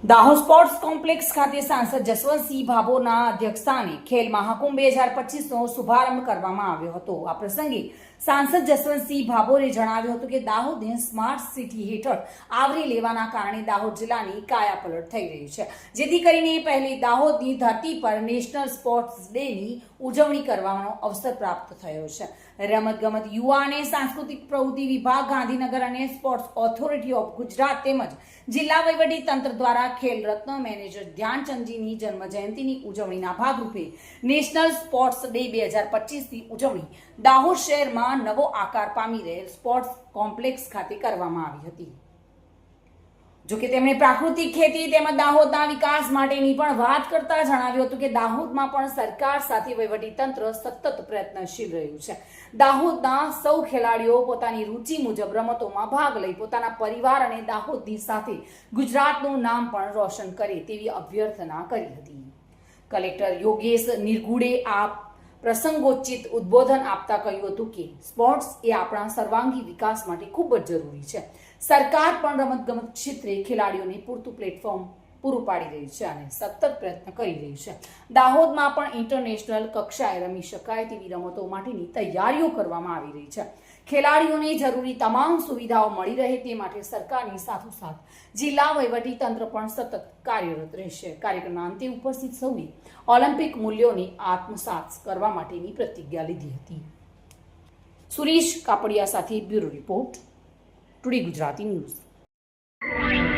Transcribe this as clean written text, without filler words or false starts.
Dahod sports complex ખાતે સાંસદ જસવંતસિંહ ભાભોરના અધ્યક્ષસ્થાને ખેલ મહાકુંભ 2025નો શુભારંભ કરવામાં આવ્યો હતો। આ પ્રસંગે સાંસદ જસવંતસિંહ ભાભોરે જણાવ્યું હતું કે દાહોદને સ્માર્ટ સિટી હેઠળ આવરી લેવાના કારણે દાહોદ જિલ્લાની કાયાપલટ થઈ રહી છે, જેથી કરીને પહેલી દાહોદની ધરતી પર નેશનલ સ્પોર્ટ્સ ડેની ઉજવણી કરવાનો અવસર પ્રાપ્ત થયો છે। રમતગમત, યુવા અને સાંસ્કૃતિક પ્રવૃત્તિ વિભાગ, ગાંધીનગર અને સ્પોર્ટ્સ ઓથોરિટી ઓફ ગુજરાત તેમજ જિલ્લા વહીવટી તંત્ર દ્વારા ખેલ રત્ન મેનેજર ધ્યાનચંદજીની જન્મ જયંતિની ઉજવણીના ભાગરૂપે નેશનલ સ્પોર્ટ્સ ડે 2025ની ઉજવણી દાહોદ શહેરમાં નવો આકાર પામી રહેલ સ્પોર્ટ્સ કોમ્પ્લેક્સ ખાતે કરવામાં આવી હતી। જોકે તેમણે પ્રાકૃતિક ખેતી તેમજ દાહોદના વિકાસ માટેની પણ વાત કરતા જણાવ્યું હતું કે દાહોદમાં પણ સરકાર સાથે વહીવટી તંત્ર સતત પ્રયત્નશીલ રહ્યું છે। દાહોદના સૌ ખેલાડીઓ પોતાની રુચિ મુજબ રમતોમાં ભાગ લઈ પોતાના પરિવાર અને દાહોદની સાથે ગુજરાતનું નામ પણ રોશન કરે તેવી અભ્યર્થના કરી હતી। કલેક્ટર યોગેશ નિરગુડે આ પ્રસંગોચિત ઉદ્બોધન આપતા કહ્યું હતું કે સ્પોર્ટ્સ એ આપણા સર્વાંગી વિકાસ માટે ખૂબ જ જરૂરી છે। સરકાર પણ રમતગમત ક્ષેત્રે ખેલાડીઓને પૂરતું પ્લેટફોર્મ પૂરું પાડી રહી છે અને સતત પ્રયત્ન કરી રહી છે। દાહોદમાં પણ ઇન્ટરનેશનલ કક્ષાએ રમી શકાય તેવી રમતો માટેની તૈયારીઓ કરવામાં આવી રહી છે। ખેલાડીઓને જરૂરી તમામ સુવિધાઓ મળી રહે તે માટે સરકારની સાથોસાથ જિલ્લા વહીવટી તંત્ર પણ સતત કાર્યરત રહેશે। કાર્યક્રમના અંતે ઉપસ્થિત સૌએ ઓલિમ્પિક મૂલ્યોને આત્મસાત કરવા માટેની પ્રતિજ્ઞા લીધી હતી। સુરેશ કાપડિયા સાથે bureau report, today Gujarati news.